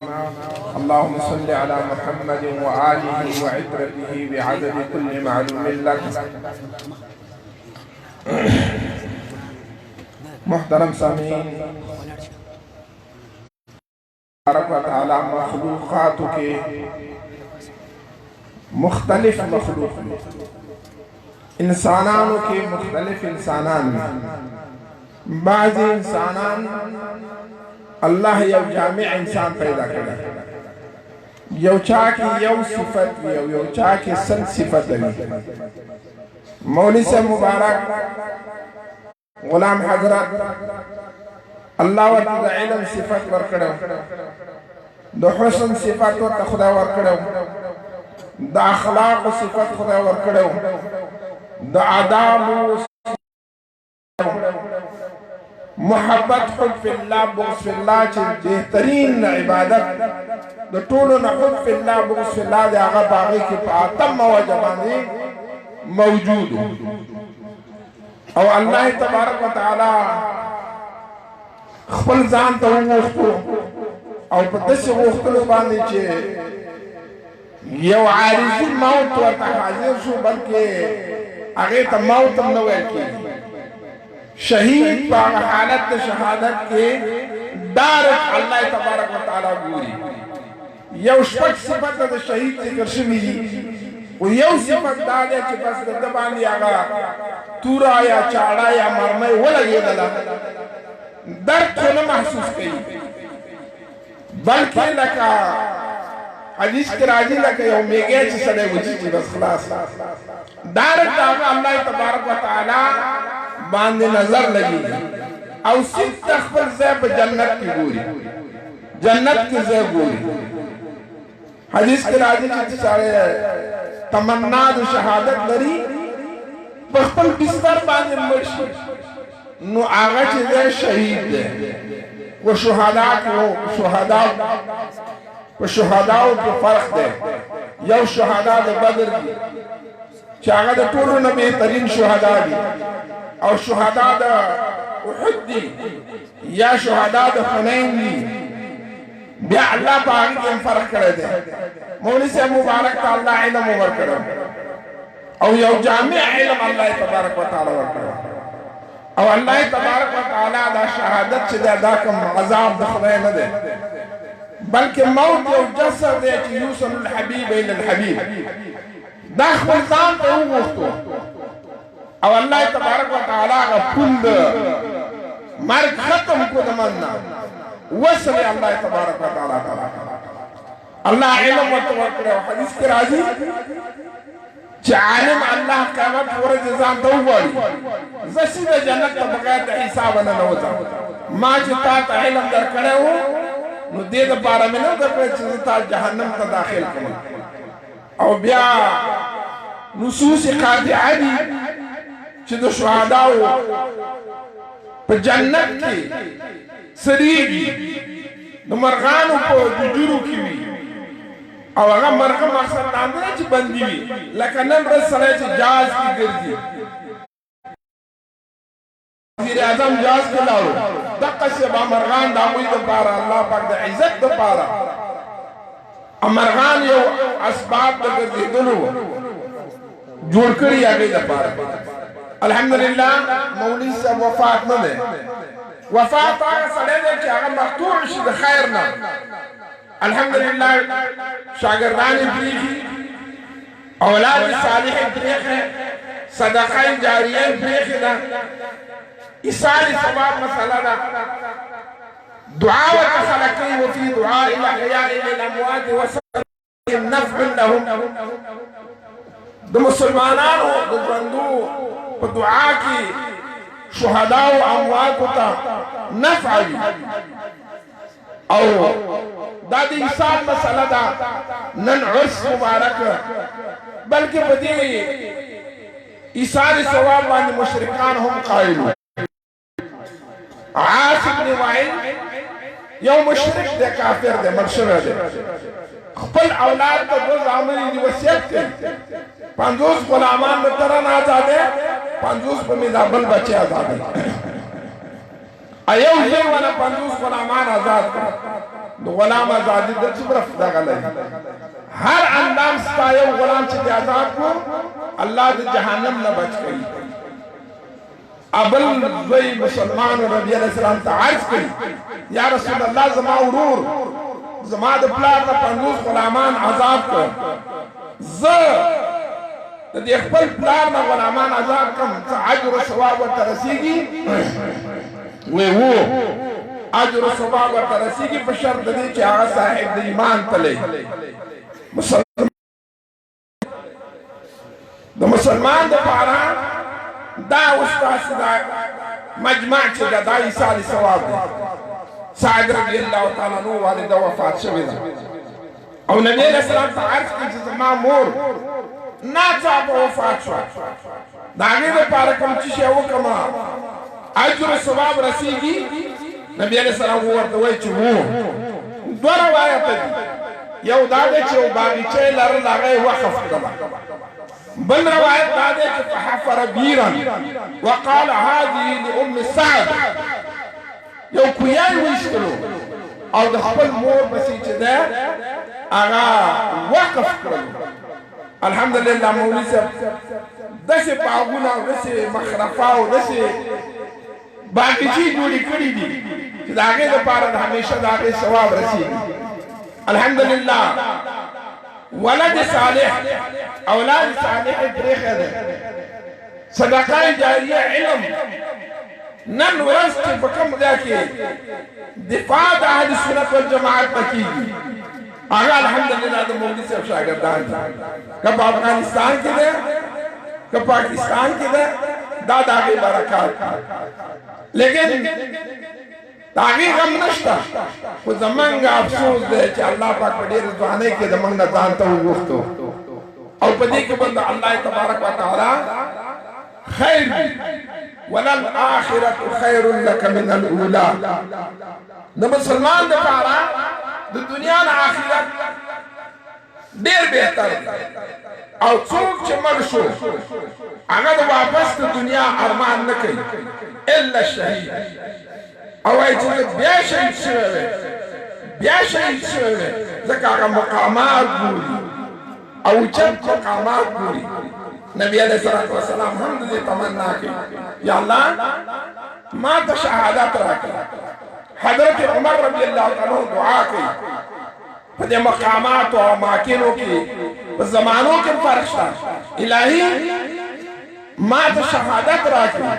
اللهم صل على محمد وآله وعترته بعدد كل معلوم لك. محترم سامعین، تبارک و تعالی مخلوقات کے مختلف مخلوق میں، انسانانوں کے مختلف انسانان میں بعض انسانان اللہ یو جامع انسان پیدا کرے، یو چاکی یو صفت یو چاکی سن صفت ہے. مولوی سے مبارک غلام حضرت اللہ ورطا دا علم صفت ورکڑو، دا حسن صفت ورطا خدا ورکڑو، دا اخلاق صفت خدا ورکڑو، دا آداب محبت حب فی اللہ بغض فی اللہ چی بہترین عبادت دا طولنا حب فی اللہ بغض فی اللہ دے آغا باغی کی پاتم موجبانی موجود. او اللہ تبارک و تعالی خپل ځان ته وغوښتو او په داسې غوښتلو باندې چې یو عارضي موت ورته حاضر شو، بلکې هغې ته موت هم نه ویل کېږي. شہید پا حالت شہادت کے ڈائریکٹ اللہ تبارک و تعالی گوری. یو شپک صفت دا شہید ذکر شوی دی، و یو صفت دا دے چی بس دا دبانی آگا تورا یا چاڑا یا مرمے ولگی دلا درد کو نہ محسوس کئی، بلکہ لکا حدیث کی راجی لکا یو میگے چی سڑے وجی چی بس خلاص ڈائریکٹ آگا اللہ تبارک و تعالی باندے نظر لگی او صرف تخبر زیب جنت کی گوری، جنت کی زیب گوری. حدیث کے راجی چیز سارے تمنا دو شہادت لری بخبر بستر باندے مرشی نو آغا چیزے شہید دے. وہ شہداء کی فرق دے. یو شہداء دے بدر دی چاہاں دے طولو نبی ترین شہداء دی، اور شہداء دا احد دی یا شہداء دا حنین دی. بیا اللہ پاکی کے فرق کرے دے. مولی سے مبارک تا اللہ علم عمر کرو او یو جامع علم اللہ تبارک و تعالی ورکرو. او اللہ تبارک و تعالی دا شہادت چھ دے دا کم عذاب دخلے نہ دے، بلکہ موت یو جسر دے چھ یوسن الحبیب ایل الحبیب دا خلطان پہ ہوں گفتو. او اللہ تبارک و تعالیٰ کا پھند مرگ ختم کو دمنا وصل اللہ تبارک و تعالیٰ کا اللہ علم و توقع و حدیث کے راضی چھ عالم اللہ قیمت ورد ازان دواری زسید جنت بغیر حسابنا نوزا ما چتا تا علم در کرے ہو نو دید پارا میں نو در پر چیزتا جہنم تا داخل کرے. او بیا نصوص قاطعہ دی چھ دو شہداؤ پا جنت کی سریگی دو مرغانو پا ججورو کی بھی او اگر مرغم مقصد ناندرہ چھ بندی بھی لیکنن رسلے چھ جاز کی گردی وزیر اعظم جاز کے لاؤ دقا سے با مرغان داموی دو پارا اللہ پاک دا عزت دو پارا مرغان یو اسباب دا گردی دلو جوڑ کری آگئی دا پارا. الحمدللہ مولی سے وفات نہ دے، وفات آگا سڑے دے کہ آگا مقتوع شد خیرنا. الحمدللہ شاگردانی بریخی، اولاد صالح بریخی، صدقہ جاریہ بریخی دا، اسالی ثواب مسئلہ دا. دعا وتخلقی وفی دعا الاحیاء للاموات وسلم نفع لهم. دو مسلمانانو دو بندو پا دعا کی شہداء و امواتو تا نفعی او دادی حساب مسئلہ دا نن عرص مبارک بلکہ بدی ایسار ثواب بانی مشرکان ہم قائلو. عاص ابن وائل یو مشرک دے کافر دے مرشر دے خپل اولاد کا دو زامنی دی وسیعت کے 50 غلامان میں ترن آزادے 50 پر میدابل بچے آزادے ایو یہ وانا 50 غلامان آزاد کر غلام آزادی د څومره دغه لري هر اندام ستا یو غلام چې د آزاد کو الله د جهنم نه بچ کړي ابل زوی مسلمان ربی علیہ السلام ته عرض کړي یا رسول الله زما ورور زما د پلار نه 50 غلامان آزاد کړ زه د دې خپل پلار نه غلامان آزاد کړم څه اجر او ثواب ورته رسیږي وې وو اجر او ثواب ورته رسیږي په شرط دی چې هغه صاحب د ایمان تللی د مسلمان د پاره دا استاد دا مجمع چې دا ایصال ثواب دی سعد رضی الله تعالی عنہ والده وفات شوی ده او نبی علیہ السلام ته عرض کړي چې زما مور ناڅاپه وفات شوه د هغې دپاره کوم چې شی وکړم اجر او ثواب رسیږي نبی علیہ السلام ورته وایي چې وو دوه روایته دي یو دا دی چې یو باغچه یې لرل هغه یې وقف کړله بل روایت دا دی چې فحفر بیرا وقال هذه لام سعد یو کویان ویستلو او د خپل مور پسې چې ده هغه وقف کړلو الحمدلله مولوي صاحب داسې باغونه او داسې مخرفه او داسې باغچې جوړې کړي دي چې د هغې دپاره د همیشه د هغې ثواب رسېږي الحمدلله ولد صالح اولاد صالح پرېښی دی صدقه جاریه علم نن ورځ چې په کوم ځای کې دفاع د اهل سنت والجماعت نه کېږي هغه الحمدلله د مولوي صاحب شاګردان دي که په افغانستان کې دی که پاکستان کې دی دا د هغې برکات لیکن د هغې غم نشته خو زمونږ افسوس دی چې الله پاک په ډېرې ځوانۍ کې زمونږ نه ځان ته وغوښتو او په دې کې به د الله تبارک وتعالی خیر وللآخرة خیر لك من الاولى د مسلمان دپاره د دنیا نه آخرت ډېر بهتر دی او څوک چې مړ شو هغه د واپس د دنیا ارمان نه کوي الا الشهید او وایي چې بیا شهید شوی وی بیا شهید شوی وی ځکه هغه مقامات ګوري او اوچت مقامات ګوري نبی علیہ السلام هم دې تمنا کوي یا الله ما ته شهادت راکړه حضرت عمر رضی الله عنه دعا کوي په دې مقامات او اماکنو کې په زمانو کې فرق شته الهي ما ته شهادت راکړه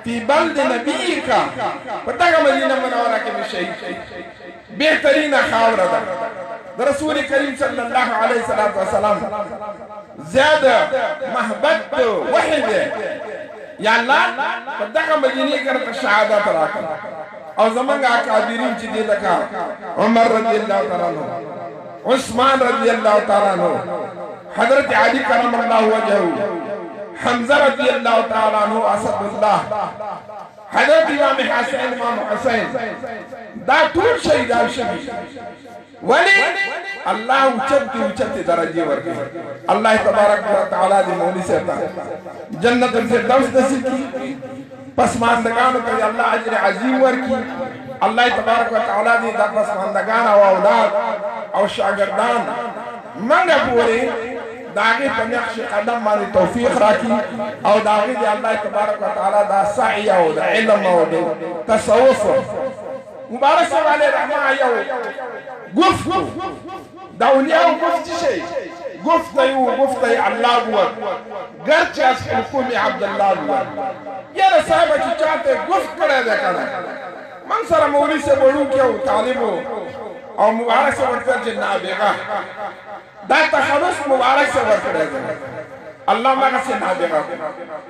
فی بلد نبیک په دغه مدینه منوره کې مې شهید بهترینه خاوره ده د رسول کریم صلی الله علیه وسلم زیاده محبت وحی ده یا الله په دغه مدینه کې راته شهادت راکړه او زمونږ اکابرین چې دي لکه عمر رضی الله تعالی عنہ عثمان رضی الله تعالی عنہ حضرت علی کرم الله وجهه حمزه رضی الله تعالی عنہ اسد الله حضرت امام حسین امام حسین دا ټول شهیدان شوي ولی الله اوچت درجه ورکړي الله تبارک وتعالى دې مولوي صاحب جنت الفردوس نصیب کړي پسماندگانو ته الله اجر عظیم ورکړي الله تبارک وتعالى دې د پسماندگان او اولاد او شاګردان منګه پورې داغه په نقش قدم باندې توفیق راکړي او داغه دې الله تبارک وتعالى دا سعی او د علم او د تصوف مبارک والے رحمه یو گفت دا اولیاء گفت شي گفت الله بوت گرچه از حکم عبدالله بوت یاره صاحب چې چاته گفت کړی دی کنه من سره مولوي صاحب وړوکی او طالب او مبارک صاحب ورته چې نابغه دا تخلص مبارک صاحب ورکړی دی الله ماغه سي نابغه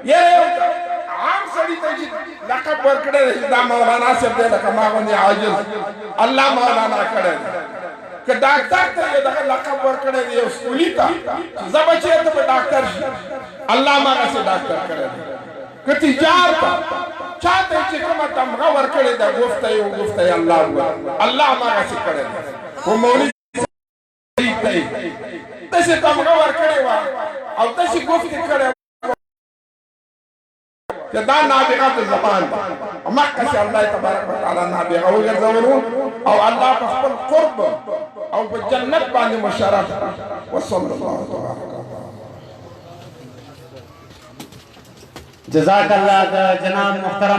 یاره عام سړي ته چې لقب ورکړی دی دا مولانا صاحب دی لکه ما غوندې عاجز الله مولانا کړی دی که ډاکټر ته یو دغه لقب ورکړی دی یو سکولي ته زه به چېرته به ډاکټر شي الله ماغه سي ډاکټر کړی دی که تجار ته چاته چې کومه تمغه ورکړې ده گفته الله الله ماغه سي کړی دی خو مولوي داسې تمغه ورکړې وه او داسې گفتې کړی چې دا نابغه د زبان مخکې الله تبارک وتعالى نابغه وګرځولو او الله په خپل قرب او په جنت باندې مشرف وصلی الله تبارک وتعالى. جزاک الله جناب محترم.